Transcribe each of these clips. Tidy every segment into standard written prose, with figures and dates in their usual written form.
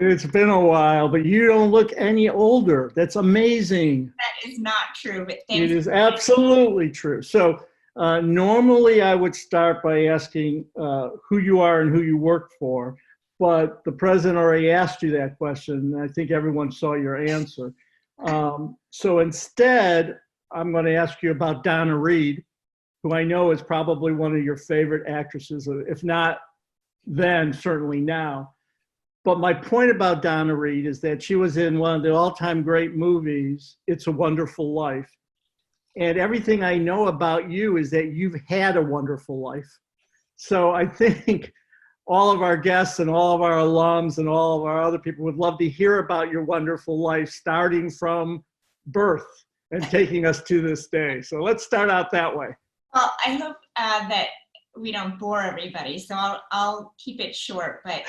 It's been a while, but you don't look any older. That's amazing. That is not true, but It thanks. is absolutely true. So normally I would start by asking who you are and who you work for, but the president already asked you that question, and I think everyone saw your answer. So instead, I'm going to ask you about Donna Reed, who I know is probably one of your favorite actresses, if not then, certainly now. But my point about Donna Reed is that she was in one of the all-time great movies, It's a Wonderful Life. And everything I know about you is that you've had a wonderful life. So I think all of our guests and all of our alums and all of our other people would love to hear about your wonderful life, starting from birth and taking us to this day. So let's start out that way. Well, I hope that we don't bore everybody, so I'll keep it short. But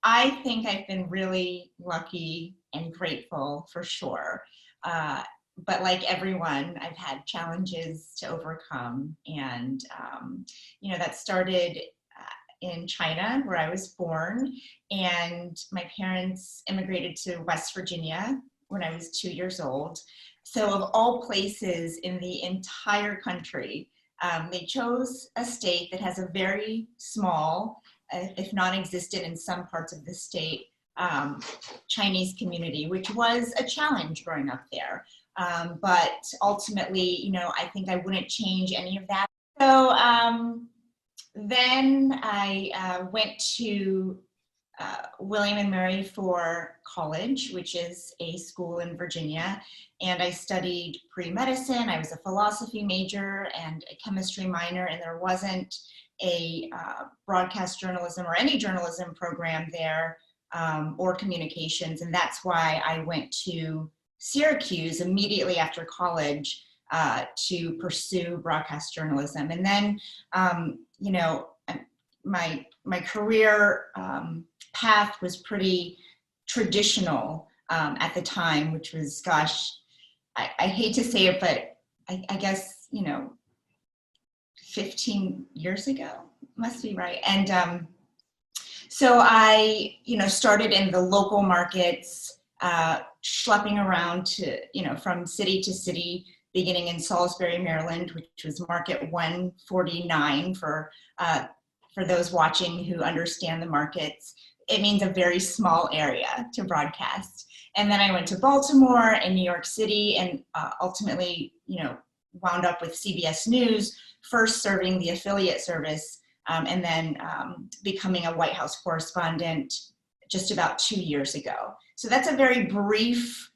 I think I've been really lucky and grateful for sure. But like everyone, I've had challenges to overcome. And, that started in China, where I was born. And my parents immigrated to West Virginia when I was 2 years old. So of all places in the entire country, they chose a state that has a very small, if non-existent in some parts of the state, Chinese community, which was a challenge growing up there. But ultimately, I think I wouldn't change any of that. So then I went to William and Mary for college, which is a school in Virginia, and I studied pre-medicine. I was a philosophy major and a chemistry minor, and there wasn't a broadcast journalism or any journalism program there, or communications, and that's why I went to Syracuse immediately after college to pursue broadcast journalism. And then, my career path was pretty traditional at the time, which was, gosh, I hate to say it, but I guess, 15 years ago, must be right. And so I, started in the local markets, schlepping around to, from city to city, beginning in Salisbury, Maryland, which was market 149 for those watching who understand the markets. It means a very small area to broadcast. And then I went to Baltimore and New York City, and ultimately, wound up with CBS News, first serving the affiliate service, and then becoming a White House correspondent just about 2 years ago. So that's a very brief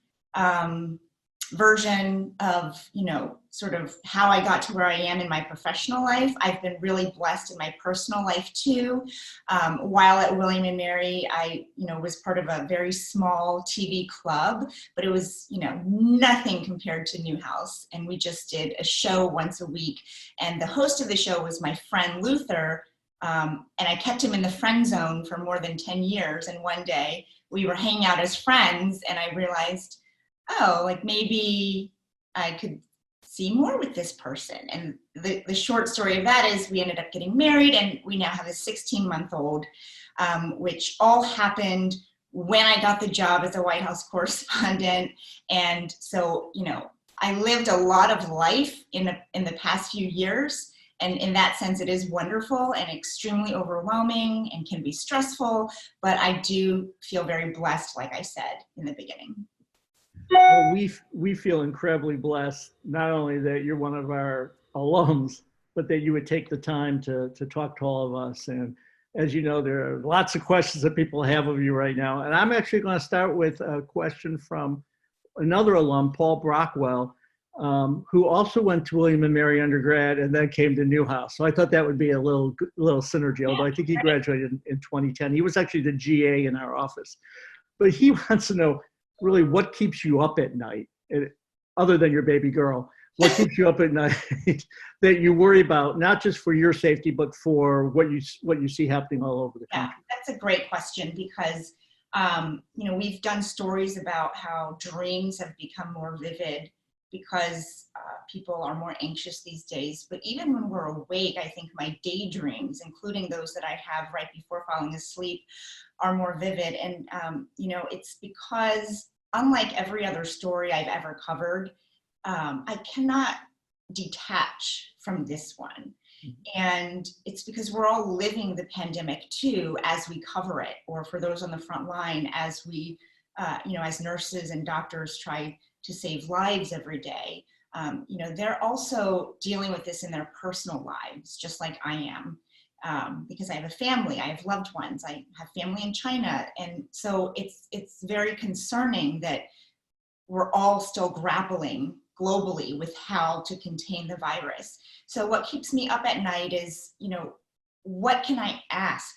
version of, sort of how I got to where I am in my professional life. I've been really blessed in my personal life too. While at William and Mary, I, was part of a very small TV club, but it was, nothing compared to Newhouse. And we just did a show once a week. And the host of the show was my friend Luther. And I kept him in the friend zone for more than 10 years. And one day we were hanging out as friends, and I realized, oh, like maybe I could see more with this person. And the short story of that is we ended up getting married, and we now have a 16-month-old, which all happened when I got the job as a White House correspondent. And so, I lived a lot of life in the past few years. And in that sense, it is wonderful and extremely overwhelming and can be stressful, but I do feel very blessed, like I said in the beginning. Well, we feel incredibly blessed, not only that you're one of our alums, but that you would take the time to talk to all of us. And as you know, there are lots of questions that people have of you right now. And I'm actually going to start with a question from another alum, Paul Brockwell, who also went to William and Mary undergrad and then came to Newhouse. So I thought that would be a little synergy, although I think he graduated in 2010. He was actually the GA in our office. But he wants to know, really, what keeps you up at night, other than your baby girl? What keeps you up at night that you worry about, not just for your safety, but for what you see happening all over the country? Yeah, that's a great question, because we've done stories about how dreams have become more vivid because people are more anxious these days. But even when we're awake, I think my daydreams, including those that I have right before falling asleep, are more vivid. And, it's because unlike every other story I've ever covered, I cannot detach from this one. And it's because we're all living the pandemic too, as we cover it, or for those on the front line, as we, as nurses and doctors try to save lives every day. They're also dealing with this in their personal lives, just like I am, because I have a family, I have loved ones, I have family in China. And so it's very concerning that we're all still grappling globally with how to contain the virus. So what keeps me up at night is, what can I ask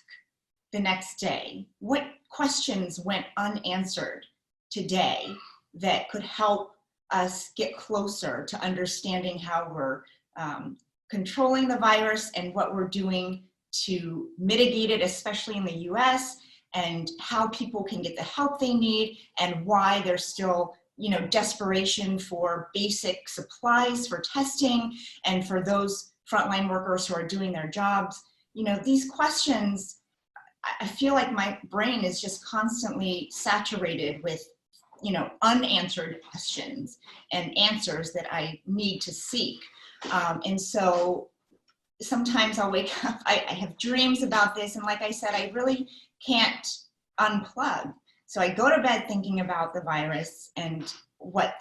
the next day? What questions went unanswered today that could help us get closer to understanding how we're controlling the virus and what we're doing to mitigate it, especially in the US, and how people can get the help they need, and why there's still desperation for basic supplies for testing and for those frontline workers who are doing their jobs. These questions, I feel like my brain is just constantly saturated with, unanswered questions and answers that I need to seek. And so sometimes I'll wake up, I have dreams about this. And like I said, I really can't unplug. So I go to bed thinking about the virus and what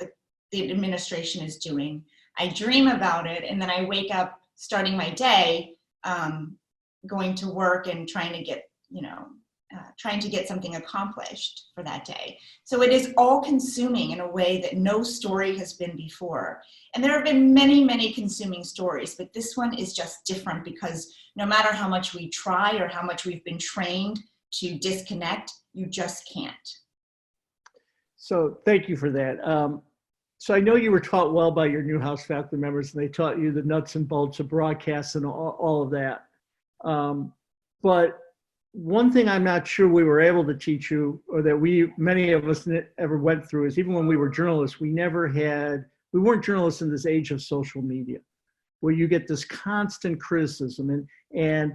the administration is doing. I dream about it, and then I wake up starting my day, going to work and trying to get something accomplished for that day. So it is all consuming in a way that no story has been before. And there have been many, many consuming stories, but this one is just different because no matter how much we try or how much we've been trained to disconnect, you just can't. So thank you for that. So I know you were taught well by your Newhouse faculty members, and they taught you the nuts and bolts of broadcasts and all of that. But one thing I'm not sure we were able to teach you, or that many of us ever went through, is even when we were journalists, we weren't journalists in this age of social media, where you get this constant criticism and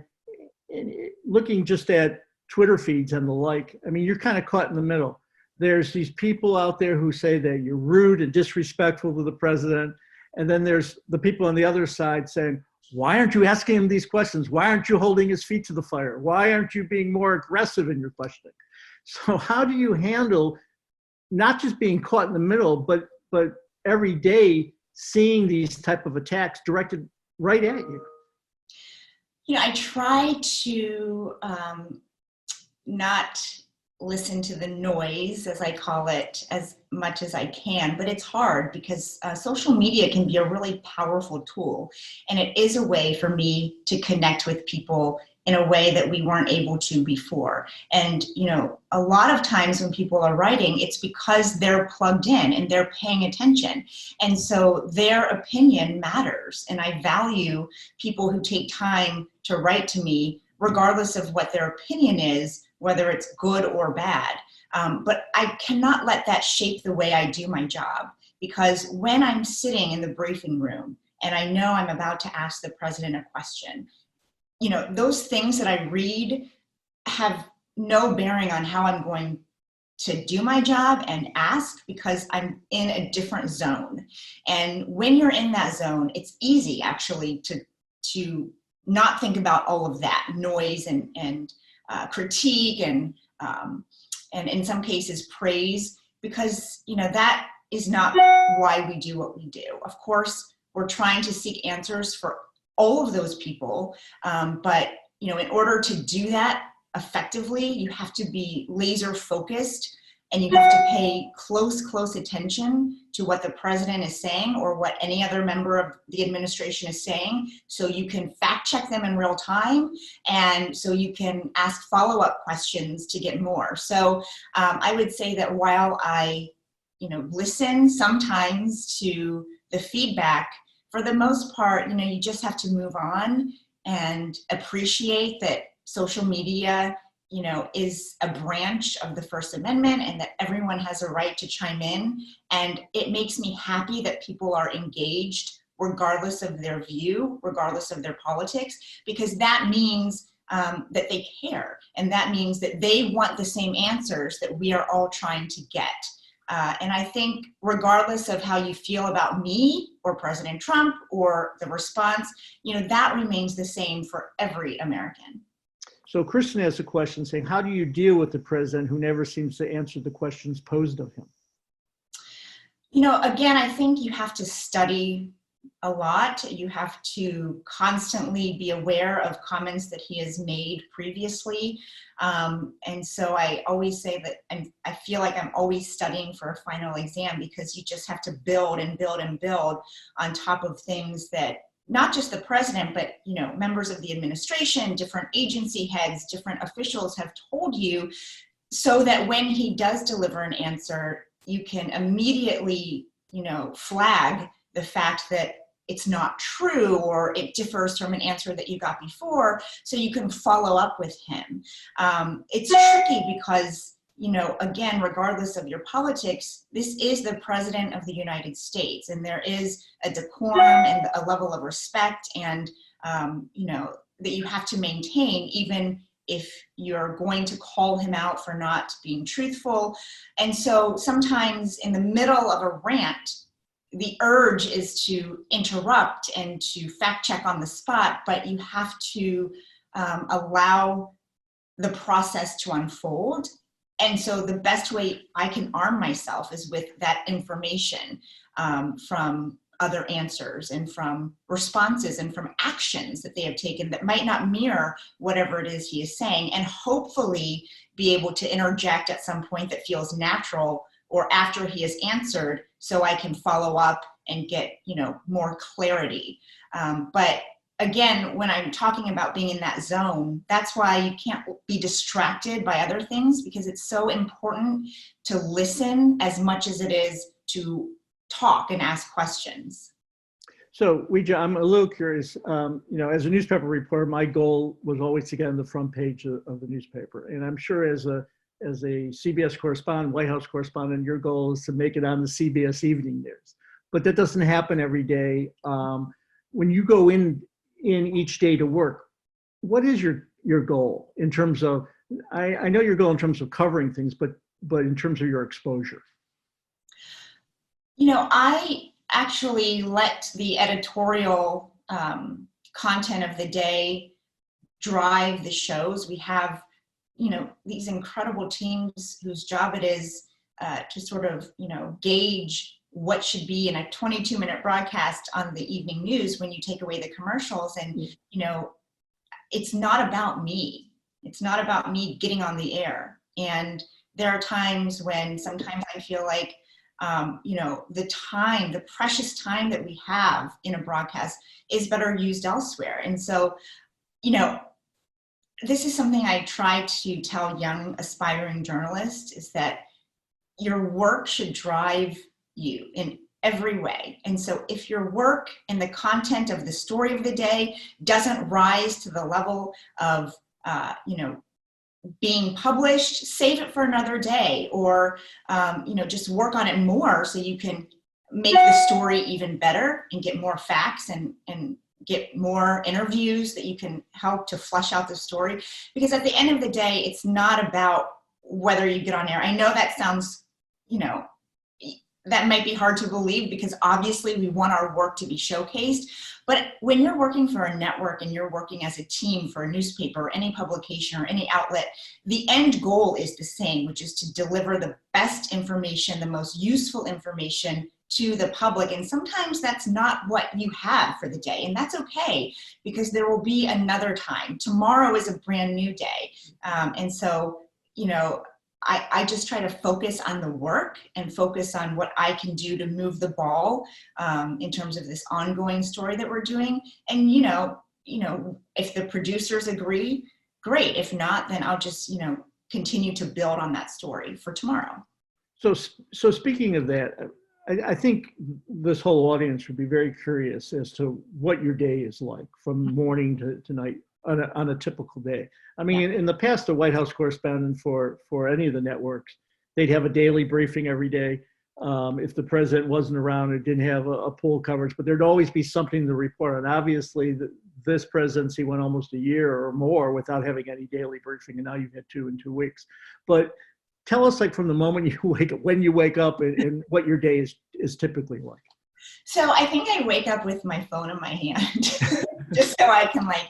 looking just at Twitter feeds and the like. I mean, you're kind of caught in the middle. There's these people out there who say that you're rude and disrespectful to the president. And then there's the people on the other side saying, why aren't you asking him these questions? Why aren't you holding his feet to the fire? Why aren't you being more aggressive in your questioning? So how do you handle not just being caught in the middle, but every day seeing these type of attacks directed right at you? I try to not listen to the noise, as I call it, as much as I can, but it's hard because social media can be a really powerful tool, and it is a way for me to connect with people in a way that we weren't able to before. And a lot of times when people are writing, it's because they're plugged in and they're paying attention, and so their opinion matters, and I value people who take time to write to me regardless of what their opinion is, whether it's good or bad. But I cannot let that shape the way I do my job, because when I'm sitting in the briefing room and I know I'm about to ask the president a question, those things that I read have no bearing on how I'm going to do my job and ask, because I'm in a different zone. And when you're in that zone, it's easy actually to not think about all of that noise and critique and in some cases praise, because that is not why we do what we do. Of course, we're trying to seek answers for all of those people, but in order to do that effectively, you have to be laser focused, and you have to pay close attention to what the president is saying or what any other member of the administration is saying, so you can fact check them in real time, and so you can ask follow-up questions to get more. So I would say that while I listen sometimes to the feedback, for the most part, you just have to move on and appreciate that social media, is a branch of the First Amendment and that everyone has a right to chime in. And it makes me happy that people are engaged regardless of their view, regardless of their politics, because that means that they care. And that means that they want the same answers that we are all trying to get. And I think regardless of how you feel about me or President Trump or the response, that remains the same for every American. So Kristen has a question saying, how do you deal with the president who never seems to answer the questions posed of him? Again, I think you have to study a lot. You have to constantly be aware of comments that he has made previously. And so I always say that I feel like I'm always studying for a final exam, because you just have to build and build and build on top of things that not just the president, but members of the administration, different agency heads, different officials have told you, so that when he does deliver an answer, you can immediately, flag the fact that it's not true or it differs from an answer that you got before, so you can follow up with him. It's tricky because, again, regardless of your politics, this is the president of the United States, and there is a decorum and a level of respect and, that you have to maintain, even if you're going to call him out for not being truthful. And so sometimes in the middle of a rant, the urge is to interrupt and to fact check on the spot, but you have to allow the process to unfold. And so the best way I can arm myself is with that information from other answers and from responses and from actions that they have taken that might not mirror whatever it is he is saying, and hopefully be able to interject at some point that feels natural or after he has answered, so I can follow up and get, more clarity. But again, when I'm talking about being in that zone, that's why you can't be distracted by other things, because it's so important to listen as much as it is to talk and ask questions. So Weijia, I'm a little curious, as a newspaper reporter, my goal was always to get on the front page of the newspaper. And I'm sure as a CBS correspondent, White House correspondent, your goal is to make it on the CBS Evening News. But that doesn't happen every day. When you go in each day to work, what is your goal in terms of, I know your goal in terms of covering things, but in terms of your exposure? I actually let the editorial content of the day drive the shows. We have, these incredible teams whose job it is to sort of, gauge what should be in a 22-minute broadcast on the evening news when you take away the commercials. And, it's not about me. It's not about me getting on the air. And there are times when sometimes I feel like, the precious time that we have in a broadcast is better used elsewhere. And so, this is something I try to tell young aspiring journalists, is that your work should drive you in every way. And so if your work and the content of the story of the day doesn't rise to the level of, being published, save it for another day, or, just work on it more so you can make the story even better and get more facts and get more interviews that you can help to flesh out the story. Because at the end of the day, it's not about whether you get on air. I know that sounds, that might be hard to believe, because obviously we want our work to be showcased. But when you're working for a network and you're working as a team for a newspaper or any publication or any outlet, the end goal is the same, which is to deliver the best information, the most useful information to the public. And sometimes that's not what you have for the day. And that's okay, because there will be another time. Tomorrow is a brand new day. And so, I just try to focus on the work and focus on what I can do to move the ball in terms of this ongoing story that we're doing. And, if the producers agree, great. If not, then I'll just, continue to build on that story for tomorrow. So speaking of that, I think this whole audience would be very curious as to what your day is like from morning to night. on a typical day. I mean, in the past, the White House correspondent for any of the networks, they'd have a daily briefing every day. If the president wasn't around or didn't have a poll coverage, but there'd always be something to report on. Obviously, this presidency went almost a year or more without having any daily briefing, and now you've had 2 in 2 weeks. But tell us, like, from the moment you wake up, when you wake up, and what your day is typically like. So I think I wake up with my phone in my hand, just so I can like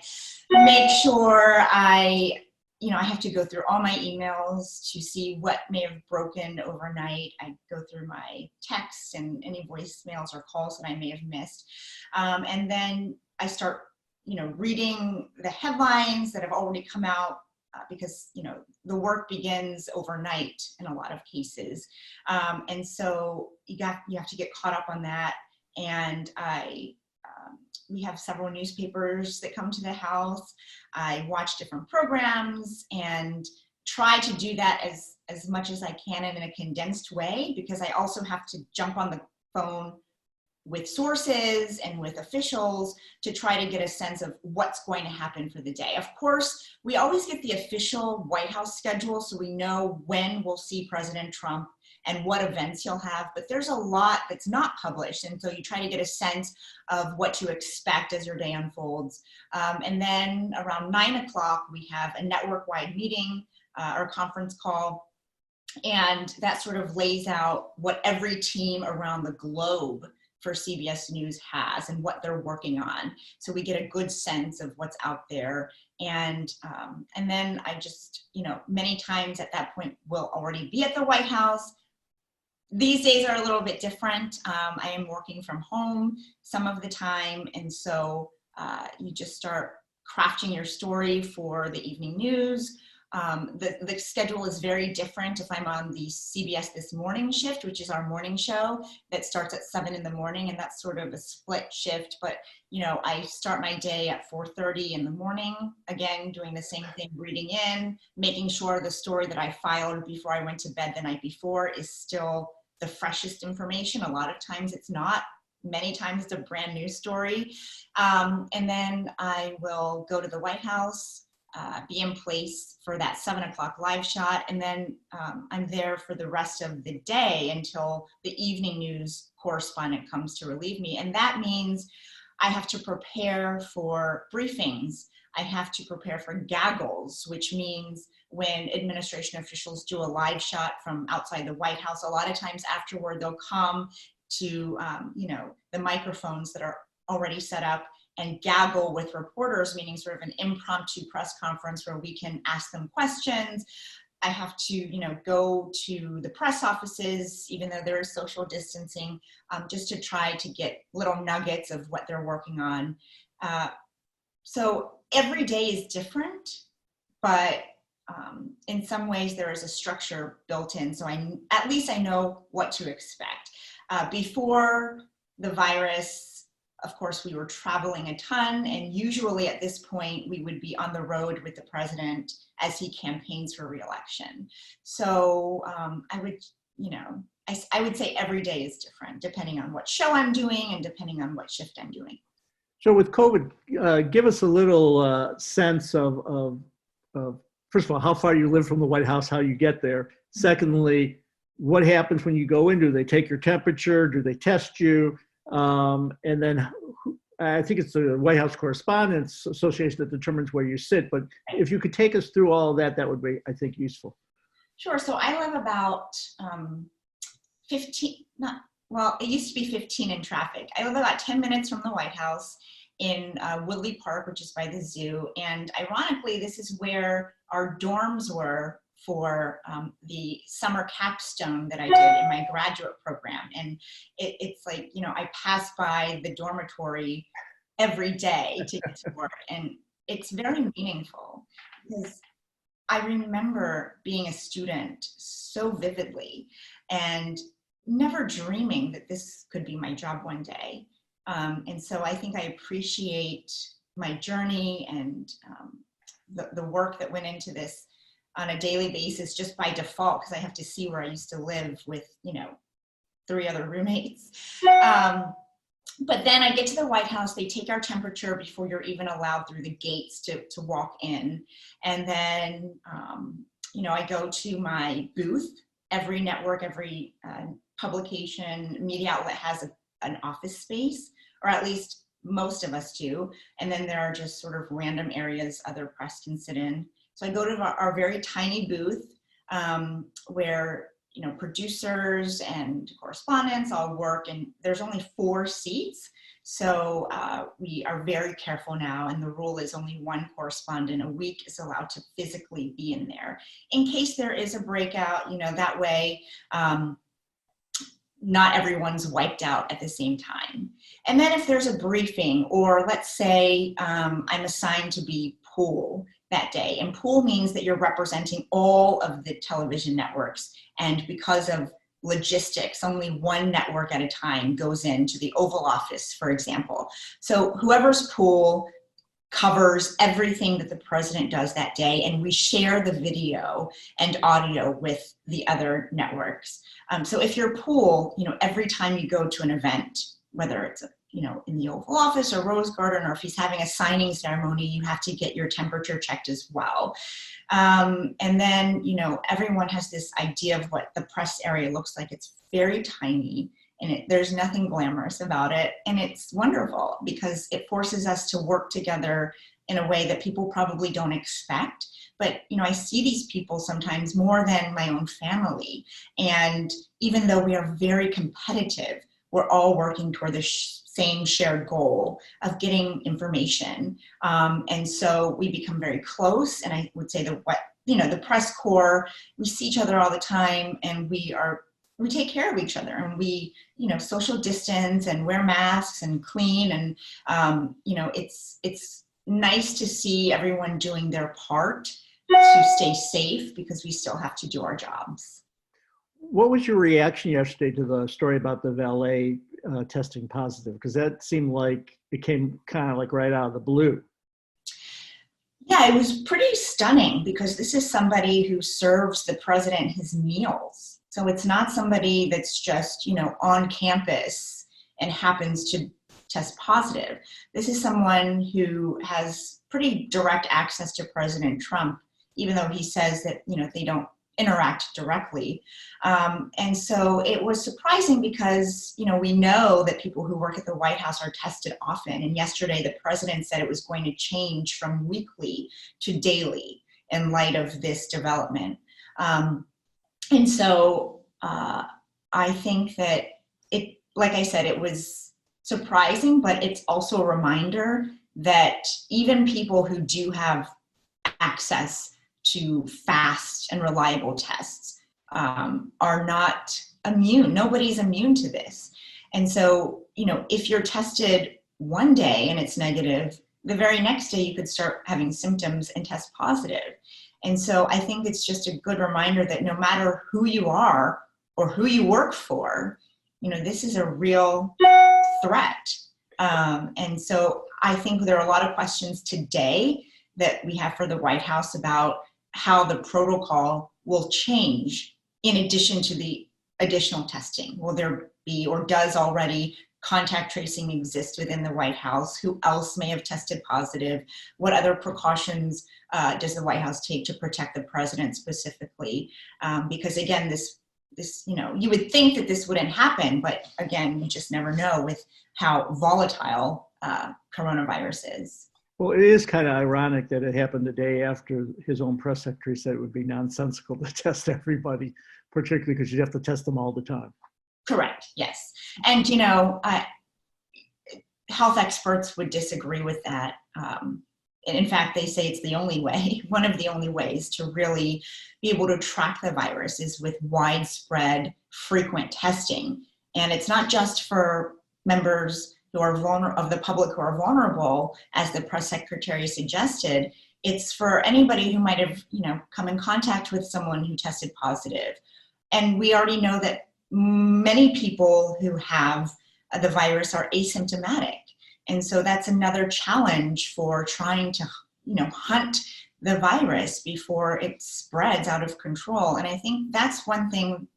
make sure I have to go through all my emails to see what may have broken overnight. I go through my texts and any voicemails or calls that I may have missed. And then I start, reading the headlines that have already come out because, the work begins overnight in a lot of cases. And so you have to get caught up on that. And we have several newspapers that come to the house. I watch different programs and try to do that as much as I can in a condensed way, because I also have to jump on the phone with sources and with officials to try to get a sense of what's going to happen for the day. Of course, we always get the official White House schedule, so we know when we'll see President Trump and what events he'll have, but there's a lot that's not published, and so you try to get a sense of what to expect as your day unfolds. And then around 9 o'clock, we have a network-wide meeting or conference call, and that sort of lays out what every team around the globe for CBS News has and what they're working on. So we get a good sense of what's out there. And then I just, many times at that point we'll already be at the White House. These days are a little bit different. I am working from home some of the time. And so you just start crafting your story for the evening news. The schedule is very different if I'm on the CBS This Morning shift, which is our morning show that starts at 7 in the morning, and that's sort of a split shift. But, I start my day at 4:30 in the morning, again, doing the same thing, reading in, making sure the story that I filed before I went to bed the night before is still the freshest information. A lot of times it's not. Many times it's a brand new story. And then I will go to the White House, be in place for that 7 o'clock live shot. And then I'm there for the rest of the day until the evening news correspondent comes to relieve me. And that means I have to prepare for briefings. I have to prepare for gaggles, which means when administration officials do a live shot from outside the White House, a lot of times afterward, they'll come to, the microphones that are already set up and gaggle with reporters, meaning sort of an impromptu press conference where we can ask them questions. I have to, go to the press offices, even though there is social distancing, just to try to get little nuggets of what they're working on. So every day is different, but in some ways there is a structure built in. So at least I know what to expect. Before the virus, of course, we were traveling a ton, and usually at this point, we would be on the road with the president as he campaigns for re-election. So I would say every day is different, depending on what show I'm doing and depending on what shift I'm doing. So with COVID, give us a little sense of, first of all, how far you live from the White House, how you get there. Secondly, what happens when you go in? Do they take your temperature? Do they test you? And then I think it's the White House Correspondents Association that determines where you sit. But if you could take us through all of that, that would be, I think, useful. Sure. So I live about 15, it used to be 15 in traffic. I live about 10 minutes from the White House in Woodley Park, which is by the zoo. And ironically, this is where our dorms were for the summer capstone that I did in my graduate program. And it's like, I pass by the dormitory every day to get to work. And it's very meaningful because I remember being a student so vividly and never dreaming that this could be my job one day. And so I think I appreciate my journey and the work that went into this on a daily basis just by default, because I have to see where I used to live with, 3 other roommates. But then I get to the White House, they take our temperature before you're even allowed through the gates to walk in. And then, I go to my booth. Every network, every publication, media outlet has an office space, or at least most of us do. And then there are just sort of random areas other press can sit in. So I go to our very tiny booth where producers and correspondents all work, and there's only 4 seats. So we are very careful now, and the rule is only 1 correspondent a week is allowed to physically be in there. In case there is a breakout, that way not everyone's wiped out at the same time. And then if there's a briefing, or let's say I'm assigned to be pool that day, and pool means that you're representing all of the television networks, and because of logistics, only 1 network at a time goes into the Oval Office, for example. So whoever's pool covers everything that the president does that day, and we share the video and audio with the other networks. So if you're pool, every time you go to an event, whether it's in the Oval Office or Rose Garden, or if he's having a signing ceremony, you have to get your temperature checked as well. And then, everyone has this idea of what the press area looks like. It's very tiny, and there's nothing glamorous about it. And it's wonderful because it forces us to work together in a way that people probably don't expect. But, I see these people sometimes more than my own family. And even though we are very competitive, we're all working toward the same shared goal of getting information. And so we become very close. And I would say the press corps, we see each other all the time, and we take care of each other, and we, social distance and wear masks and clean. And, it's nice to see everyone doing their part to stay safe, because we still have to do our jobs. What was your reaction yesterday to the story about the valet testing positive? Because that seemed like it came kind of like right out of the blue. Yeah, it was pretty stunning, because this is somebody who serves the president his meals. So it's not somebody that's just, on campus and happens to test positive. This is someone who has pretty direct access to President Trump, even though he says that, they don't interact directly. And so it was surprising because, we know that people who work at the White House are tested often. And yesterday, the president said it was going to change from weekly to daily in light of this development. And so I think that like I said, it was surprising, but it's also a reminder that even people who do have access to fast and reliable tests are not immune. Nobody's immune to this. And so, if you're tested one day and it's negative, the very next day you could start having symptoms and test positive. And so I think it's just a good reminder that no matter who you are or who you work for, this is a real threat. And so I think there are a lot of questions today that we have for the White House about how the protocol will change in addition to the additional testing. Will there be, or does already, contact tracing exist within the White House? Who else may have tested positive? What other precautions does the White House take to protect the president specifically? Because again, this, you would think that this wouldn't happen, but again, you just never know with how volatile coronavirus is. Well, it is kind of ironic that it happened the day after his own press secretary said it would be nonsensical to test everybody, particularly because you'd have to test them all the time. Correct, yes. And, health experts would disagree with that. And in fact, they say it's the only way, one of the only ways to really be able to track the virus is with widespread, frequent testing. And it's not just for members who are of the public who are vulnerable, as the press secretary suggested. It's for anybody who might have, come in contact with someone who tested positive. And we already know that many people who have the virus are asymptomatic. And so that's another challenge for trying to, hunt the virus before it spreads out of control. And I think that's one thing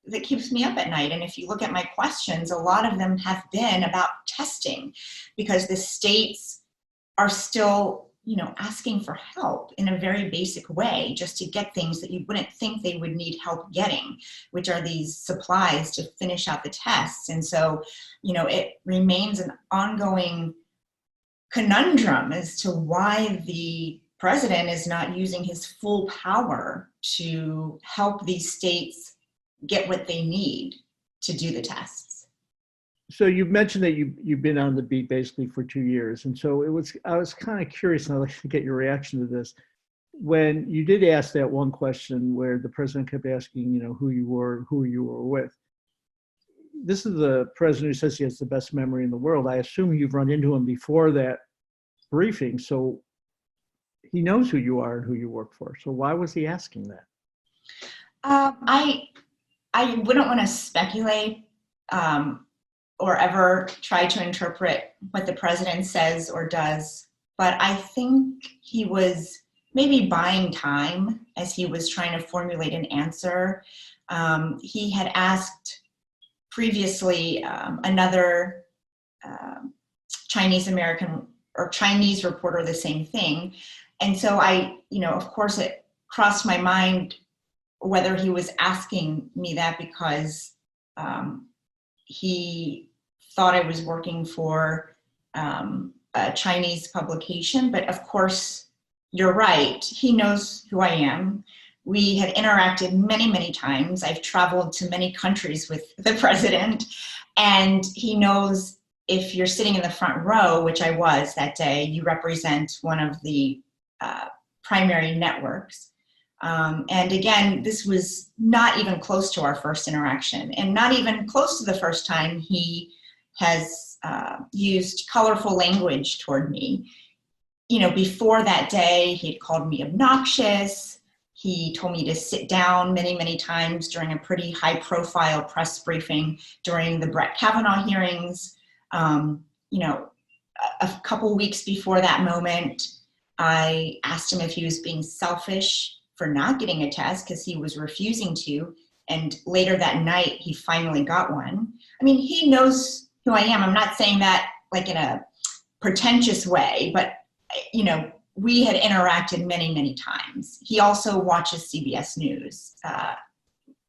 that keeps me up at night. And if you look at my questions, a lot of them have been about testing, because the states are still, asking for help in a very basic way just to get things that you wouldn't think they would need help getting, which are these supplies to finish out the tests. And so, it remains an ongoing conundrum as to why the president is not using his full power to help these states get what they need to do the tests. So you mentioned that you've been on the beat basically for 2 years. And so I was kind of curious, and I'd like to get your reaction to this. When you did ask that one question where the president kept asking, who you were with, this is the president who says he has the best memory in the world. I assume you've run into him before that briefing. So he knows who you are and who you work for. So why was he asking that? I wouldn't want to speculate or ever try to interpret what the president says or does, but I think he was maybe buying time as he was trying to formulate an answer. He had asked previously another Chinese American or Chinese reporter the same thing. And so of course it crossed my mind whether he was asking me that because he thought I was working for a Chinese publication. But of course, you're right. He knows who I am. We had interacted many, many times. I've traveled to many countries with the president, and he knows if you're sitting in the front row, which I was that day, you represent one of the primary networks. And again, this was not even close to our first interaction, and not even close to the first time he has used colorful language toward me. Before that day, he had called me obnoxious. He told me to sit down many, many times during a pretty high-profile press briefing during the Brett Kavanaugh hearings. A couple weeks before that moment, I asked him if he was being selfish for not getting a test because he was refusing to. And later that night, he finally got one. I mean, he knows who I am. I'm not saying that like in a pretentious way, but, we had interacted many, many times. He also watches CBS News,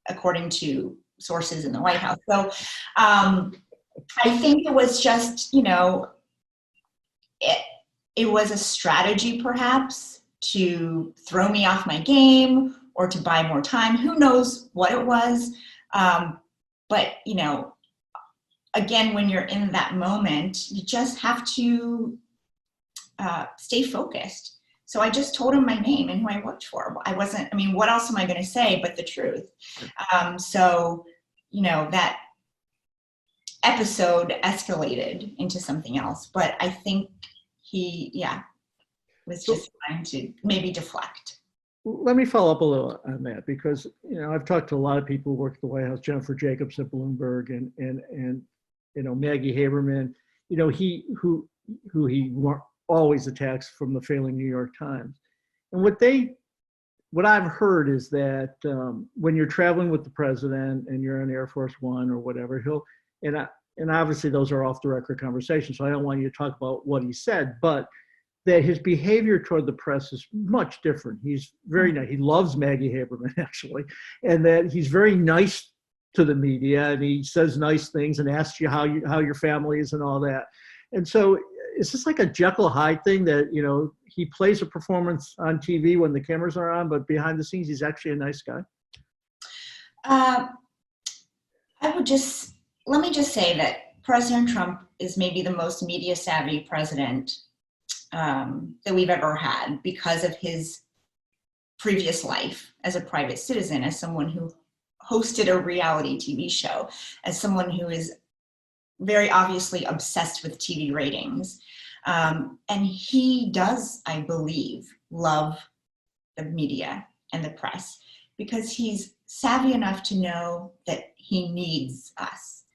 according to sources in the White House. So I think it was just, it was a strategy perhaps to throw me off my game or to buy more time. Who knows what it was? But, again, when you're in that moment, you just have to stay focused. So I just told him my name and who I worked for. What else am I going to say but the truth? That episode escalated into something else, but I think he was just trying to maybe deflect. Let me follow up a little on that because, I've talked to a lot of people who work at the White House, Jennifer Jacobs at Bloomberg and Maggie Haberman, who he always attacks from the failing New York Times. And what I've heard is that when you're traveling with the president and you're on Air Force One or whatever, and obviously those are off the record conversations, so I don't want you to talk about what he said, but that his behavior toward the press is much different. He's very nice. He loves Maggie Haberman, actually, and that he's very nice to the media, and he says nice things and asks you how your family is and all that. And so is this like a Jekyll Hyde thing that, he plays a performance on TV when the cameras are on, but behind the scenes, he's actually a nice guy? Let me just say that President Trump is maybe the most media savvy president that we've ever had because of his previous life as a private citizen, as someone who hosted a reality TV show, as someone who is very obviously obsessed with TV ratings. And he does, I believe, love the media and the press because he's savvy enough to know that he needs us.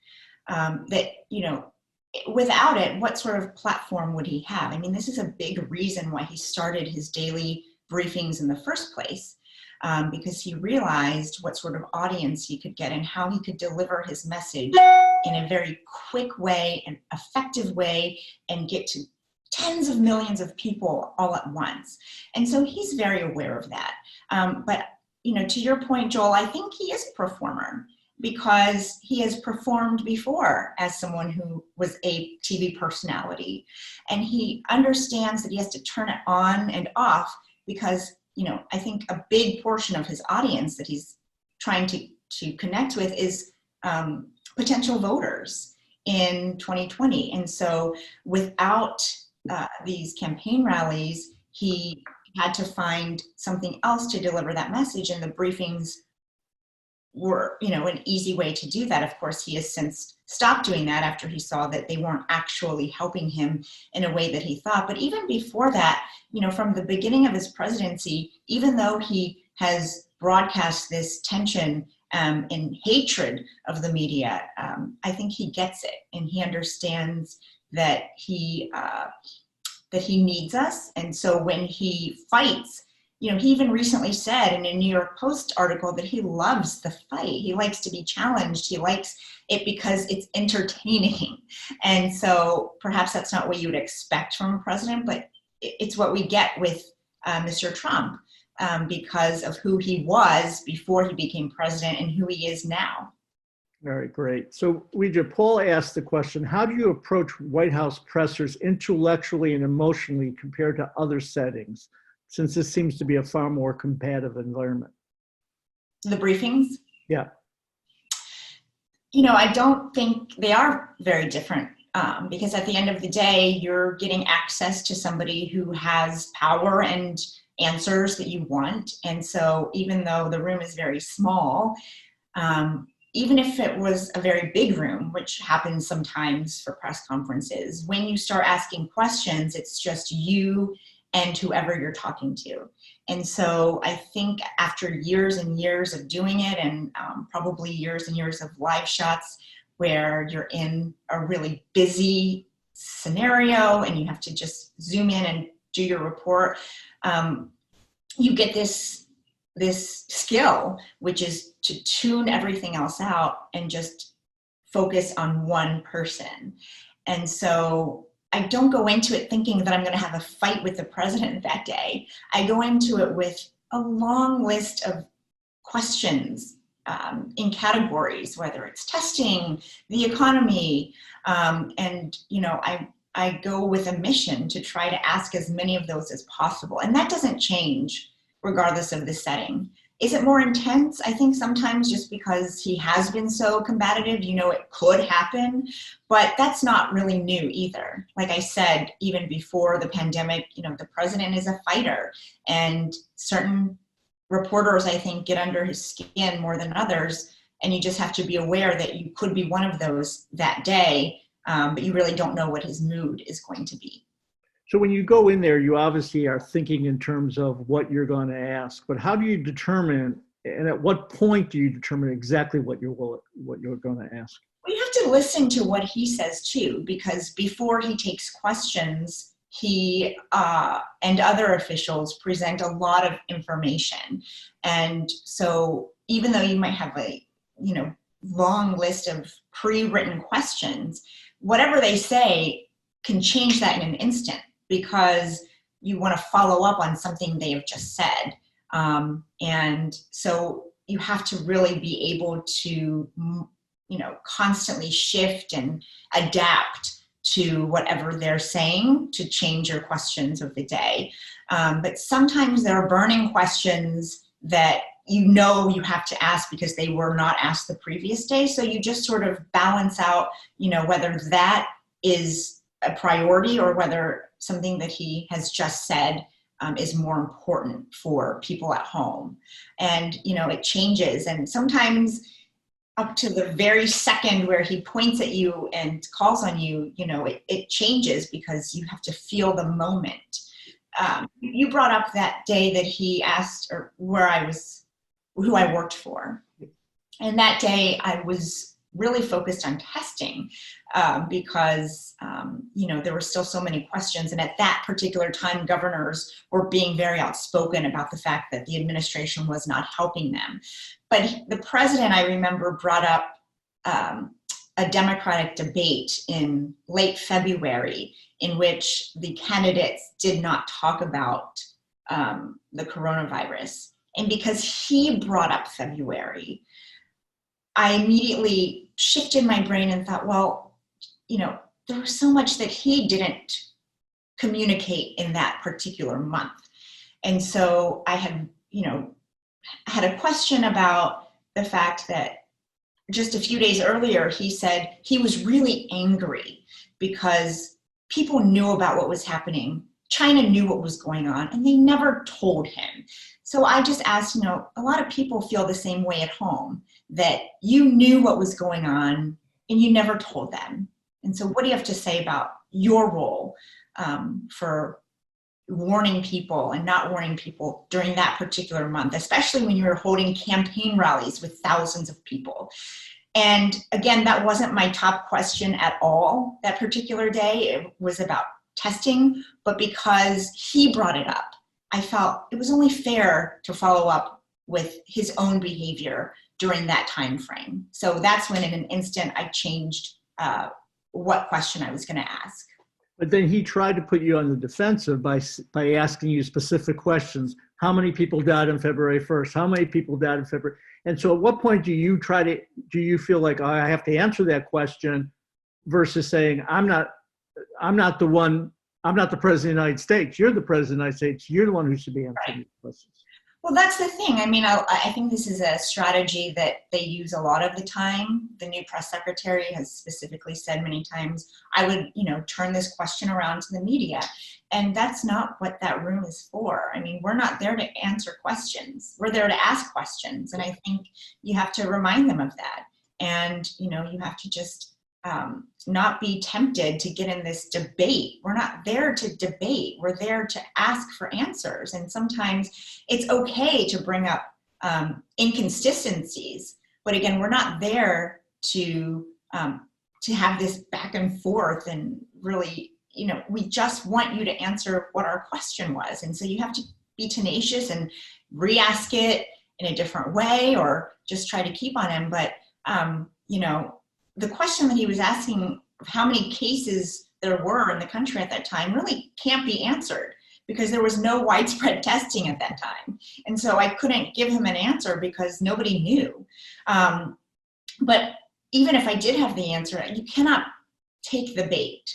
Without it, what sort of platform would he have? I mean, this is a big reason why he started his daily briefings in the first place. because he realized what sort of audience he could get and how he could deliver his message in a very quick way and effective way and get to tens of millions of people all at once. And so he's very aware of that. But to your point, Joel, I think he is a performer because he has performed before as someone who was a TV personality. And he understands that he has to turn it on and off because, I think a big portion of his audience that he's trying to connect with is potential voters in 2020. And so without these campaign rallies, he had to find something else to deliver that message, and the briefings were, an easy way to do that. Of course, he has since stopped doing that after he saw that they weren't actually helping him in a way that he thought. But even before that, from the beginning of his presidency, even though he has broadcast this tension and hatred of the media, I think he gets it, and he understands that he needs us. And so when he fights, he even recently said in a New York Post article that he loves the fight. He likes to be challenged. He likes it because it's entertaining. And so perhaps that's not what you would expect from a president, but it's what we get with Mr. Trump because of who he was before he became president and who he is now. Very great. So, Weijia, Paul asked the question, how do you approach White House pressers intellectually and emotionally compared to other settings, since this seems to be a far more combative environment? The briefings? Yeah. I don't think they are very different because at the end of the day, you're getting access to somebody who has power and answers that you want. And so even though the room is very small, even if it was a very big room, which happens sometimes for press conferences, when you start asking questions, it's just you and whoever you're talking to. And so I think after years and years of doing it and probably years and years of live shots where you're in a really busy scenario and you have to just zoom in and do your report, you get this skill, which is to tune everything else out and just focus on one person. And so I don't go into it thinking that I'm going to have a fight with the president that day. I go into it with a long list of questions in categories, whether it's testing, the economy, and I go with a mission to try to ask as many of those as possible. And that doesn't change regardless of the setting. Is it more intense? I think sometimes just because he has been so combative, it could happen, but that's not really new either. Like I said, even before the pandemic, the president is a fighter, and certain reporters, I think, get under his skin more than others. And you just have to be aware that you could be one of those that day, but you really don't know what his mood is going to be. So when you go in there, you obviously are thinking in terms of what you're going to ask, but how do you determine, and at what point do you determine exactly what you're going to ask? Well, you have to listen to what he says too, because before he takes questions, he and other officials present a lot of information. And so even though you might have a, long list of pre-written questions, whatever they say can change that in an instant, because you want to follow up on something they have just said. And so you have to really be able to, constantly shift and adapt to whatever they're saying to change your questions of the day. But sometimes there are burning questions that you have to ask because they were not asked the previous day. So you just sort of balance out, whether that is a priority or whether something that he has just said is more important for people at home. And, it changes. And sometimes up to the very second where he points at you and calls on you, it changes because you have to feel the moment. You brought up that day that he asked, or who I worked for. And that day I was really focused on testing because, there were still so many questions. And at that particular time, governors were being very outspoken about the fact that the administration was not helping them. But the president, I remember, brought up a Democratic debate in late February in which the candidates did not talk about the coronavirus. And because he brought up February, I immediately shifted my brain and thought, well, there was so much that he didn't communicate in that particular month. And so I had a question about the fact that just a few days earlier, he said he was really angry because people knew about what was happening. China knew what was going on, and they never told him. So I just asked, a lot of people feel the same way at home, that you knew what was going on and you never told them. And so what do you have to say about your role for warning people and not warning people during that particular month, especially when you're holding campaign rallies with thousands of people? And again, that wasn't my top question at all that particular day. It was about testing, but because he brought it up, I felt it was only fair to follow up with his own behavior during that time frame. So that's when in an instant I changed what question I was going to ask. But then he tried to put you on the defensive by asking you specific questions. How many people died on February 1st? How many people died in February? And so at what point do you feel like, oh, I have to answer that question versus saying, I'm not the president of the United States. You're the president of the United States. You're the one who should be answering these questions. Well, that's the thing. I mean, I think this is a strategy that they use a lot of the time. The new press secretary has specifically said many times, I would, turn this question around to the media. And that's not what that room is for. I mean, we're not there to answer questions. We're there to ask questions. And I think you have to remind them of that. And, you have to just not be tempted to get in this debate. We're not there to debate. We're there to ask for answers. And sometimes it's okay to bring up inconsistencies. But again, we're not there to have this back and forth and really, we just want you to answer what our question was. And so you have to be tenacious and re-ask it in a different way or just try to keep on him. But, the question that he was asking of how many cases there were in the country at that time really can't be answered because there was no widespread testing at that time. And so I couldn't give him an answer because nobody knew. But even if I did have the answer, you cannot take the bait.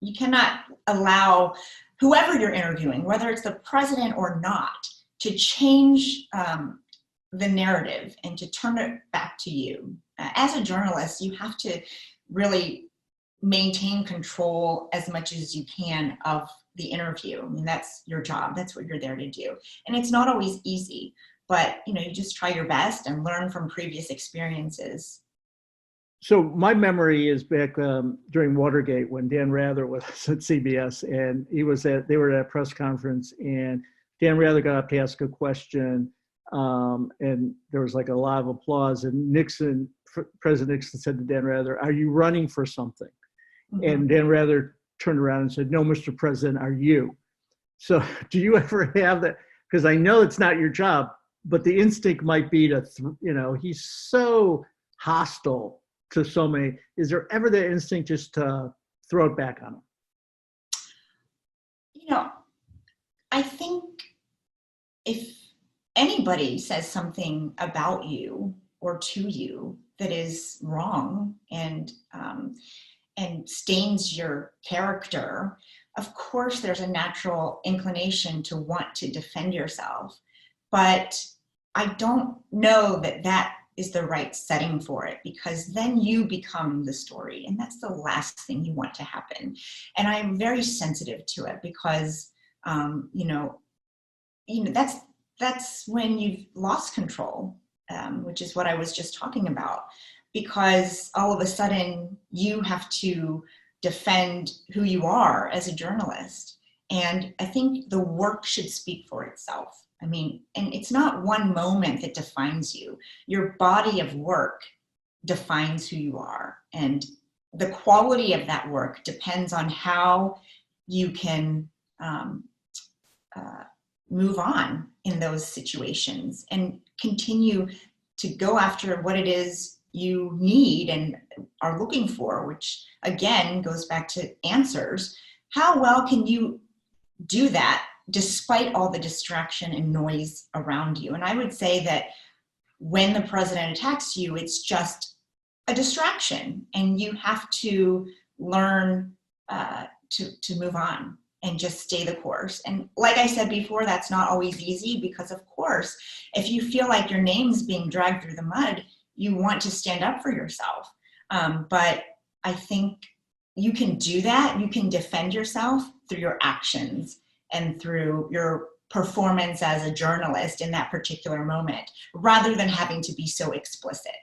You cannot allow whoever you're interviewing, whether it's the president or not, to change the narrative and to turn it back to you. As a journalist, you have to really maintain control as much as you can of the interview. I mean, that's your job. That's what you're there to do. And it's not always easy, but you just try your best and learn from previous experiences. So my memory is back during Watergate when Dan Rather was at CBS and they were at a press conference and Dan Rather got up to ask a question and there was like a lot of applause and President Nixon said to Dan Rather, "Are you running for something?" Mm-hmm. And Dan Rather turned around and said, "No, Mr. President, are you?" So do you ever have that? Because I know it's not your job, but the instinct might be to, he's so hostile to so many. Is there ever that instinct just to throw it back on him? I think if anybody says something about you or to you that is wrong and stains your character, of course there's a natural inclination to want to defend yourself. But I don't know that is the right setting for it, because then you become the story, and that's the last thing you want to happen. And I'm very sensitive to it because, that's when you've lost control, which is what I was just talking about, because all of a sudden you have to defend who you are as a journalist. And I think the work should speak for itself. I mean, and it's not one moment that defines you. Your body of work defines who you are. And the quality of that work depends on how you can move on in those situations and continue to go after what it is you need and are looking for, which again goes back to answers. How well can you do that despite all the distraction and noise around you? And I would say that when the president attacks you, it's just a distraction, and you have to learn to move on and just stay the course. And like I said before, that's not always easy, because of course, if you feel like your name's being dragged through the mud, you want to stand up for yourself. But I think you can do that. You can defend yourself through your actions and through your performance as a journalist in that particular moment, rather than having to be so explicit.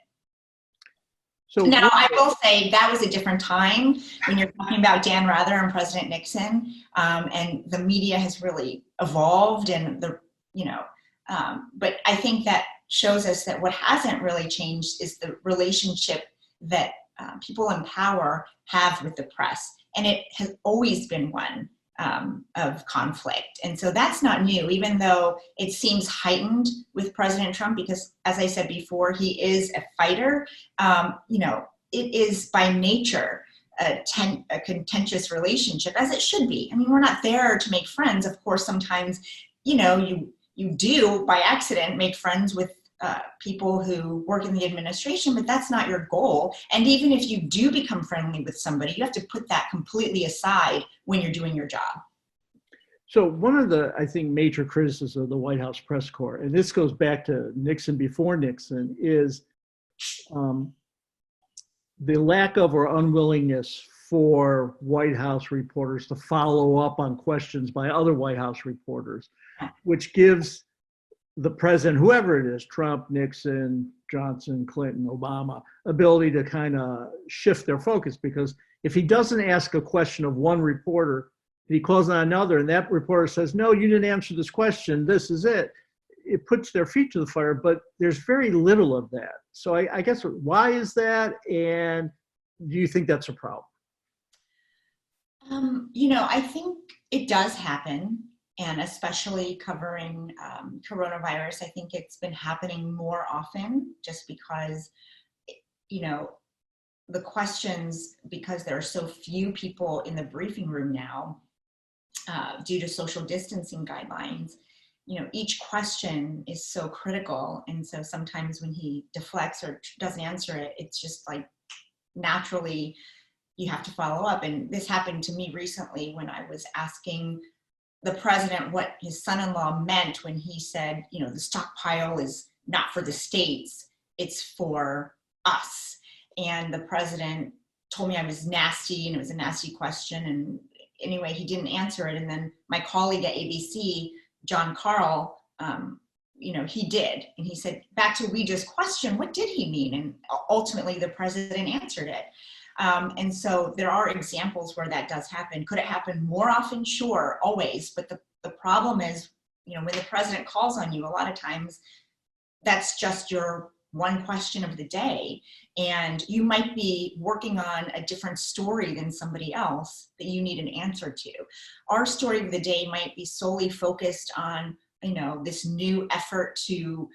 So now, I will say that was a different time when you're talking about Dan Rather and President Nixon, and the media has really evolved, and but I think that shows us that what hasn't really changed is the relationship that people in power have with the press, and it has always been one of conflict. And so that's not new, even though it seems heightened with President Trump, because as I said before, he is a fighter. It is by nature a contentious relationship, as it should be. I mean, we're not there to make friends. Of course, sometimes, you do by accident make friends with people who work in the administration, but that's not your goal. And even if you do become friendly with somebody, you have to put that completely aside when you're doing your job. So one of the, I think, major criticisms of the White House press corps, and this goes back to Nixon before Nixon, is the lack of or unwillingness for White House reporters to follow up on questions by other White House reporters, which gives the president, whoever it is, Trump, Nixon, Johnson, Clinton, Obama, ability to kind of shift their focus. Because if he doesn't ask a question of one reporter, he calls on another, and that reporter says, no, you didn't answer this question, this is it. It puts their feet to the fire, but there's very little of that. So I guess, why is that? And do you think that's a problem? I think it does happen. And especially covering coronavirus, I think it's been happening more often, just because, the questions, because there are so few people in the briefing room now, due to social distancing guidelines, each question is so critical. And so sometimes when he deflects or doesn't answer it, it's just like naturally you have to follow up. And this happened to me recently when I was asking the president what his son-in-law meant when he said, the stockpile is not for the states, it's for us. And the president told me I was nasty, and it was a nasty question. And anyway, he didn't answer it. And then my colleague at ABC, John Carl, he did. And he said, back to Weijia's question, what did he mean? And ultimately the president answered it. And so there are examples where that does happen. Could it happen more often? Sure, always. But the problem is, when the president calls on you, a lot of times that's just your one question of the day. And you might be working on a different story than somebody else that you need an answer to. Our story of the day might be solely focused on, this new effort to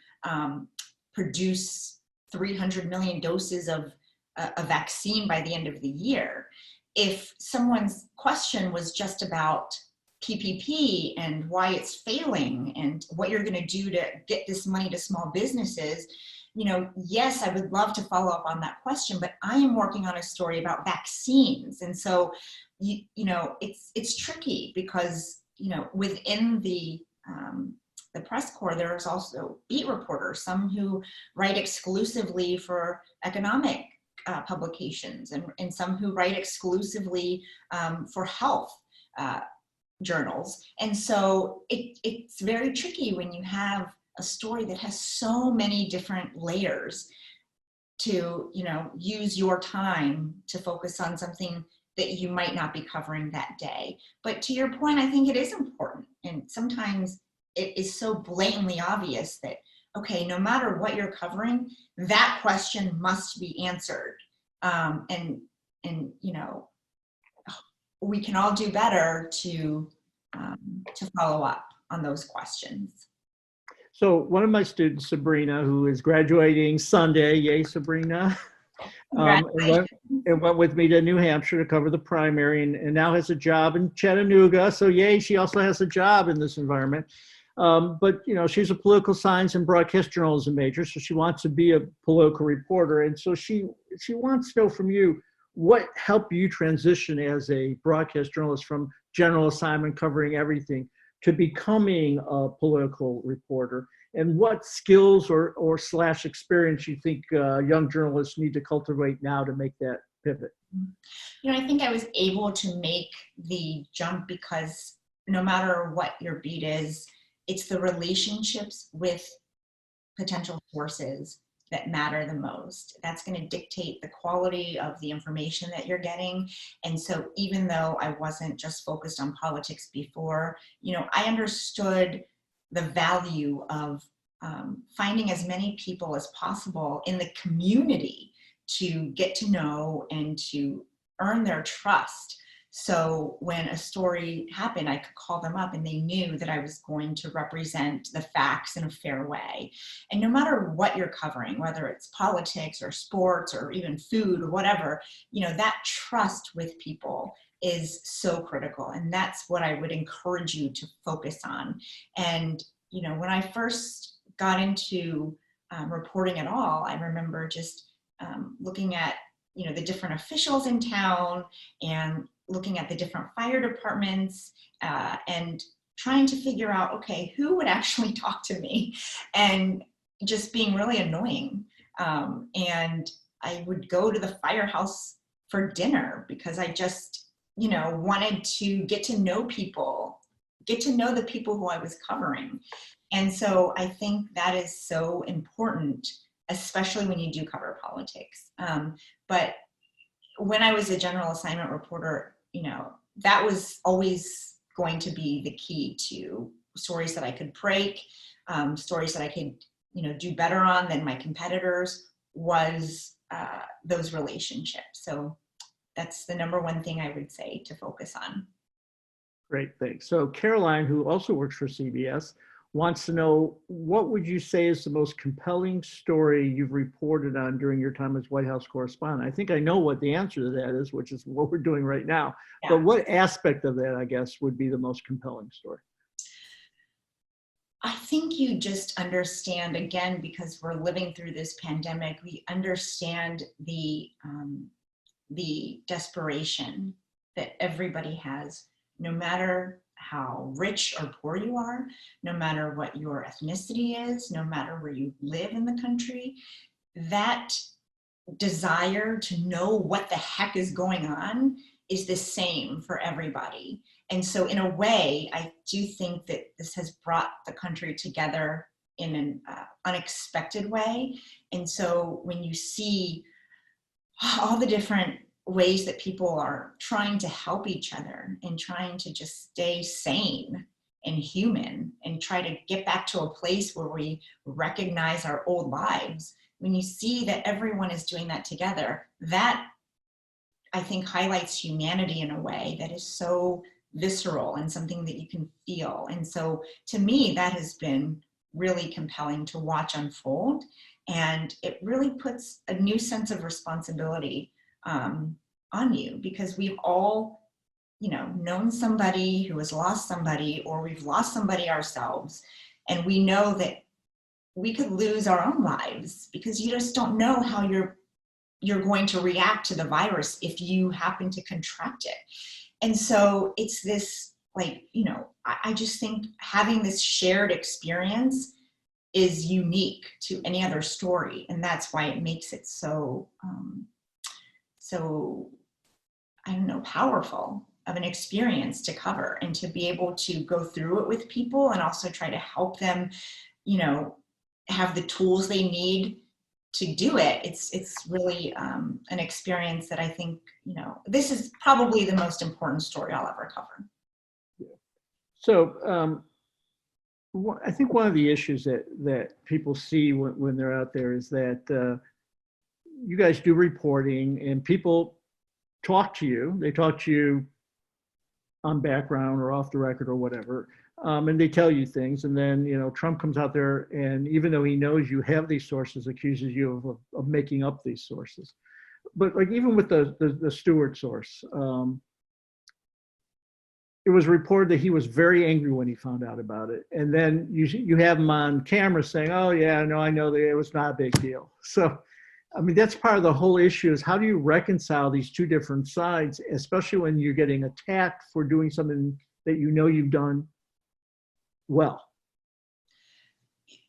produce 300 million doses of a vaccine by the end of the year. If someone's question was just about PPP and why it's failing and what you're going to do to get this money to small businesses, yes, I would love to follow up on that question, but I am working on a story about vaccines. And so, it's tricky because, within the press corps, there's also beat reporters, some who write exclusively for economic publications, and some who write exclusively for health journals. And so it's very tricky when you have a story that has so many different layers to, use your time to focus on something that you might not be covering that day. But to your point, I think it is important. And sometimes it is so blatantly obvious that okay, no matter what you're covering, that question must be answered. And you know, we can all do better to follow up on those questions. So one of my students, Sabrina, who is graduating Sunday, yay, Sabrina, Congratulations. and went with me to New Hampshire to cover the primary, and now has a job in Chattanooga. So yay, she also has a job in this environment. But you know, she's a political science and broadcast journalism major, so she wants to be a political reporter. And so she wants to know from you, what helped you transition as a broadcast journalist from general assignment covering everything to becoming a political reporter, and what skills or slash experience you think young journalists need to cultivate now to make that pivot? You know, I think I was able to make the jump because no matter what your beat is, it's the relationships with potential sources that matter the most. That's going to dictate the quality of the information that you're getting. And so even though I wasn't just focused on politics before, you know, I understood the value of finding as many people as possible in the community to get to know and to earn their trust. So when a story happened, I could call them up and they knew that I was going to represent the facts in a fair way. And no matter what you're covering, whether it's politics or sports or even food or whatever, you know, that trust with people is so critical. And that's what I would encourage you to focus on. And, you know, when I first got into reporting at all, I remember just looking at, you know, the different officials in town and looking at the different fire departments and trying to figure out, okay, who would actually talk to me, and just being really annoying. And I would go to the firehouse for dinner because I just, you know, wanted to get to know people, get to know the people who I was covering. And so I think that is so important, especially when you do cover politics. But when I was a general assignment reporter, you know, that was always going to be the key to stories that I could break, stories that I could, you know, do better on than my competitors, was those relationships. So that's the number one thing I would say to focus on. Great, thanks. So Caroline, who also works for CBS, wants to know, what would you say is the most compelling story you've reported on during your time as White House correspondent? I think I know what the answer to that is, which is what we're doing right now. Yeah. But what aspect of that, I guess, would be the most compelling story? I think you just understand, again, because we're living through this pandemic, we understand the desperation that everybody has, no matter how rich or poor you are, no matter what your ethnicity is, no matter where you live in the country. That desire to know what the heck is going on is the same for everybody. And so in a way, I do think that this has brought the country together in an unexpected way. And so when you see all the different ways that people are trying to help each other and trying to just stay sane and human and try to get back to a place where we recognize our old lives, when you see that everyone is doing that together, that I think highlights humanity in a way that is so visceral and something that you can feel. And so to me, that has been really compelling to watch unfold. And it really puts a new sense of responsibility on you, because we've all, you know, known somebody who has lost somebody, or we've lost somebody ourselves. And we know that we could lose our own lives because you just don't know how you're going to react to the virus if you happen to contract it. And so it's this, like, you know, I just think having this shared experience is unique to any other story. And that's why it makes it so, I don't know, powerful of an experience to cover, and to be able to go through it with people and also try to help them, you know, have the tools they need to do it. It's really an experience that I think, you know, this is probably the most important story I'll ever cover. So I think one of the issues that people see when they're out there is that you guys do reporting and people talk to you. They talk to you on background or off the record or whatever. And they tell you things. And then, Trump comes out there and even though he knows you have these sources, accuses you of making up these sources. But like even with the Stewart source, it was reported that he was very angry when he found out about it. And then you have him on camera saying, oh yeah, no, I know that it was not a big deal. So, I mean, that's part of the whole issue is how do you reconcile these two different sides, especially when you're getting attacked for doing something that you've done well?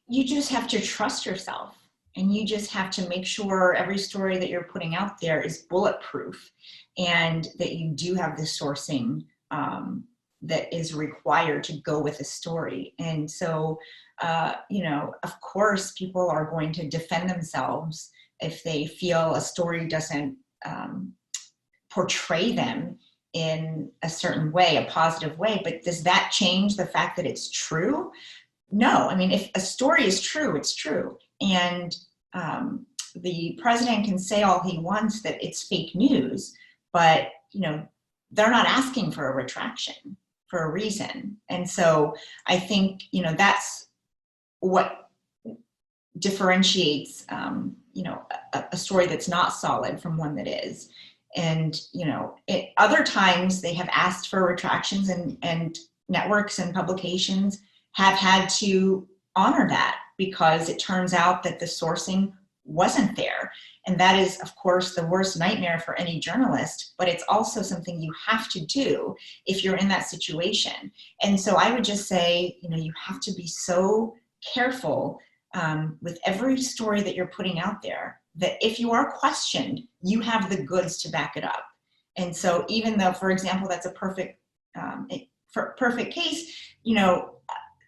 You just have to trust yourself and you just have to make sure every story that you're putting out there is bulletproof and that you do have the sourcing that is required to go with a story. And so, of course, people are going to defend themselves if they feel a story doesn't portray them in a certain way, a positive way. But does that change the fact that it's true? No. I mean, if a story is true, it's true. And the president can say all he wants that it's fake news, but, they're not asking for a retraction for a reason. And so I think, that's what differentiates, a story that's not solid from one that is. And, other times they have asked for retractions and networks and publications have had to honor that because it turns out that the sourcing wasn't there. And that is, of course, the worst nightmare for any journalist, but it's also something you have to do if you're in that situation. And so I would just say, you have to be so careful with every story that you're putting out there, that if you are questioned, you have the goods to back it up. And so even though, for example, that's a perfect case,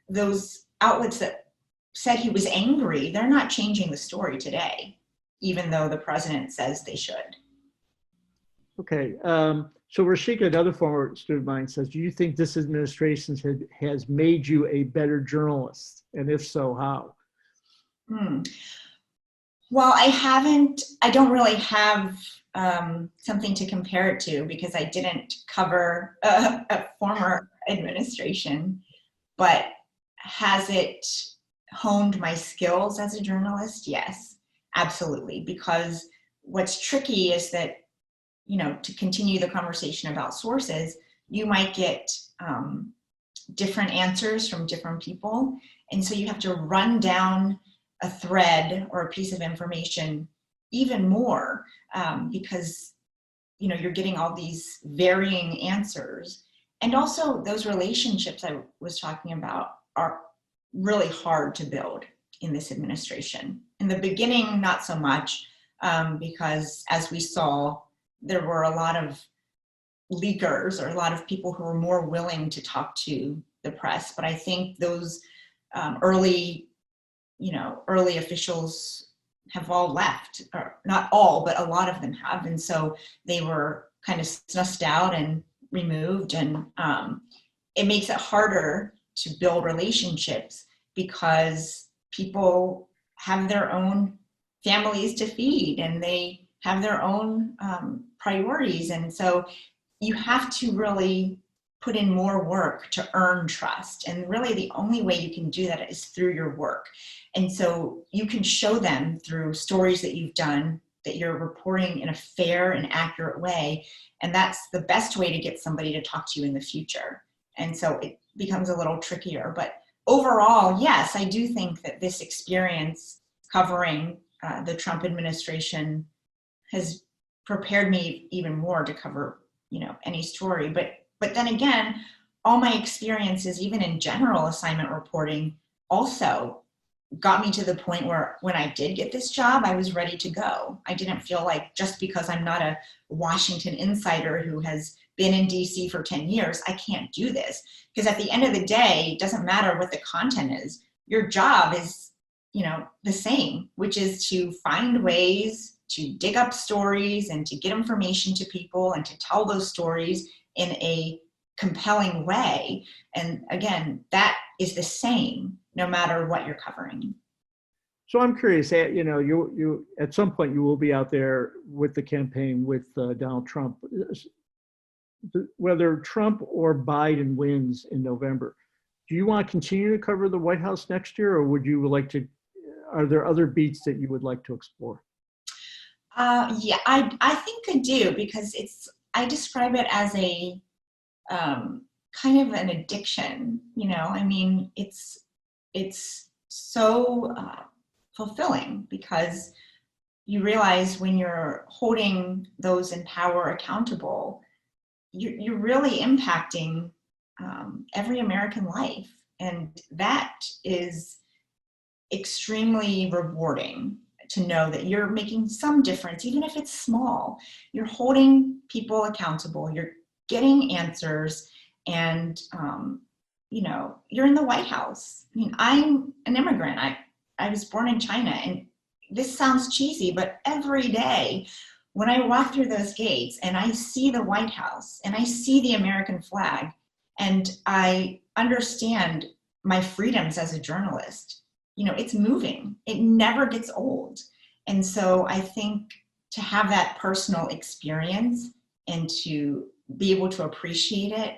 those outlets that said he was angry, they're not changing the story today, even though the president says they should. Okay. So Rashika, another former student of mine, says, do you think this administration has made you a better journalist? And if so, how? Well, I don't really have something to compare it to because I didn't cover a former administration, but has it honed my skills as a journalist? Yes, absolutely. Because what's tricky is that, to continue the conversation about sources, you might get different answers from different people. And so you have to run down a thread or a piece of information even more because, you're getting all these varying answers. And also those relationships I was talking about are really hard to build in this administration. In the beginning, not so much, because as we saw, there were a lot of leakers or a lot of people who were more willing to talk to the press. But I think those early officials have all left, or not all, but a lot of them have. And so they were kind of snuffed out and removed. And it makes it harder to build relationships because people have their own families to feed and they have their own priorities. And so you have to really put in more work to earn trust. And really the only way you can do that is through your work. And so you can show them through stories that you've done that you're reporting in a fair and accurate way. And that's the best way to get somebody to talk to you in the future. And so it becomes a little trickier. But overall, yes, I do think that this experience covering the Trump administration has prepared me even more to cover, any story. But then again, all my experiences, even in general assignment reporting, also got me to the point where when I did get this job, I was ready to go. I didn't feel like just because I'm not a Washington insider who has been in DC for 10 years, I can't do this. Because at the end of the day, it doesn't matter what the content is. Your job is, the same, which is to find ways to dig up stories and to get information to people and to tell those stories in a compelling way. And again, that is the same no matter what you're covering. So I'm curious, you at some point you will be out there with the campaign with Donald Trump. Whether Trump or Biden wins in November, do you want to continue to cover the White House next year, or would you like to, are there other beats that you would like to explore? Yeah, I think I do, because I describe it as a kind of an addiction, I mean, it's so fulfilling, because you realize when you're holding those in power accountable, you're really impacting every American life. And that is extremely rewarding, to know that you're making some difference, even if it's small. You're holding people accountable, you're getting answers, and you're in the White House. I mean, I'm an immigrant. I was born in China, and this sounds cheesy, but every day when I walk through those gates and I see the White House and I see the American flag, and I understand my freedoms as a journalist, it's moving. It never gets old. And so I think to have that personal experience and to be able to appreciate it,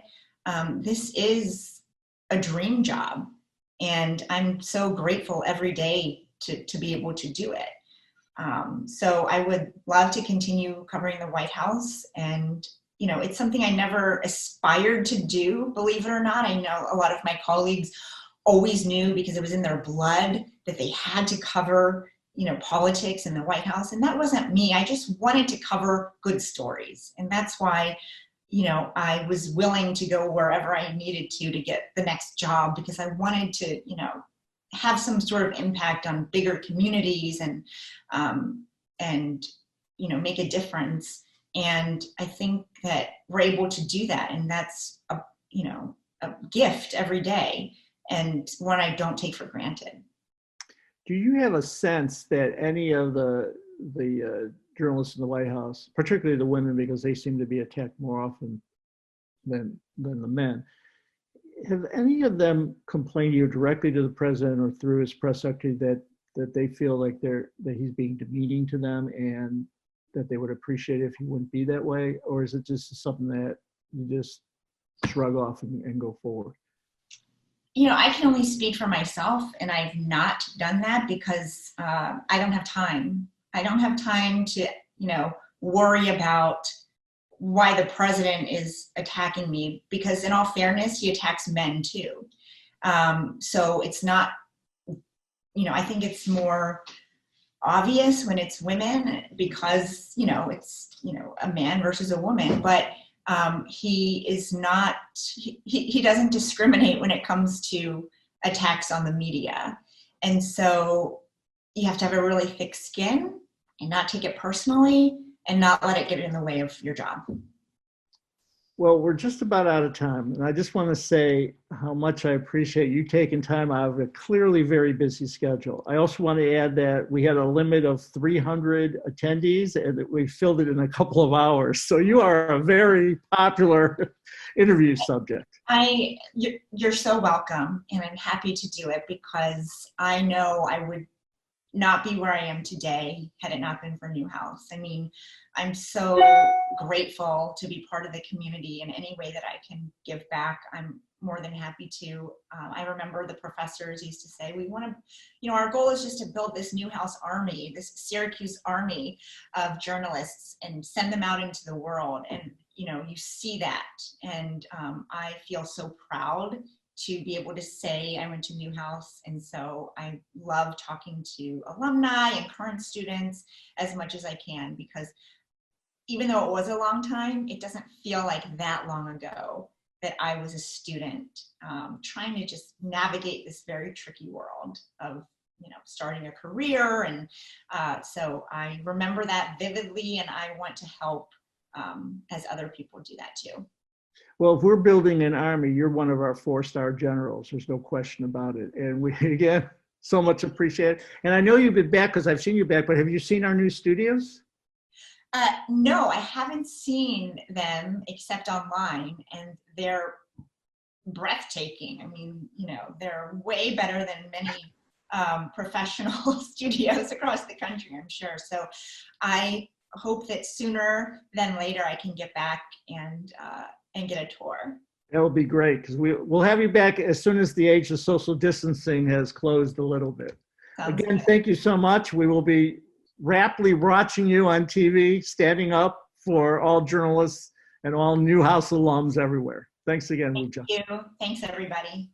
this is a dream job. And I'm so grateful every day to be able to do it. So I would love to continue covering the White House. And, it's something I never aspired to do, believe it or not. I know a lot of my colleagues always knew, because it was in their blood, that they had to cover, politics in the White House. And that wasn't me. I just wanted to cover good stories. And that's why, I was willing to go wherever I needed to get the next job, because I wanted to, have some sort of impact on bigger communities and make a difference. And I think that we're able to do that. And that's a gift every day, and one I don't take for granted. Do you have a sense that any of the journalists in the White House, particularly the women, because they seem to be attacked more often than the men, have any of them complained to you directly to the president or through his press secretary that they feel like that he's being demeaning to them, and that they would appreciate it if he wouldn't be that way? Or is it just something that you just shrug off and go forward? I can only speak for myself, and I've not done that because I don't have time. I don't have time to, worry about why the president is attacking me, because in all fairness, he attacks men too. So it's not, I think it's more obvious when it's women, because, it's, a man versus a woman, but he is not, he doesn't discriminate when it comes to attacks on the media. And so you have to have a really thick skin and not take it personally and not let it get in the way of your job. Well, we're just about out of time. And I just want to say how much I appreciate you taking time out of a clearly very busy schedule. I also want to add that we had a limit of 300 attendees and that we filled it in a couple of hours. So you are a very popular interview subject. You're so welcome. And I'm happy to do it, because I know I would not be where I am today had it not been for Newhouse. I mean, I'm so grateful to be part of the community in any way that I can give back. I'm more than happy to. I remember the professors used to say, we want to, our goal is just to build this Newhouse army, this Syracuse army of journalists, and send them out into the world. And, you see that. And I feel so proud to be able to say I went to Newhouse. And so I love talking to alumni and current students as much as I can, because even though it was a long time, it doesn't feel like that long ago that I was a student trying to just navigate this very tricky world of, starting a career. And so I remember that vividly, and I want to help as other people do that too. Well, if we're building an army, you're one of our 4-star generals. There's no question about it. And we, again, so much appreciate it. And I know you've been back because I've seen you back, but have you seen our new studios? No, I haven't seen them except online, and they're breathtaking. I mean, you know, they're way better than many professional studios across the country, I'm sure. So I hope that sooner than later I can get back and get a tour. That will be great, because we'll have you back as soon as the age of social distancing has closed a little bit. Sounds Again, good. thank you so much. We will be raptly watching you on TV, standing up for all journalists and all Newhouse alums everywhere. Thanks again, Weijia. Thank you. Thanks, everybody.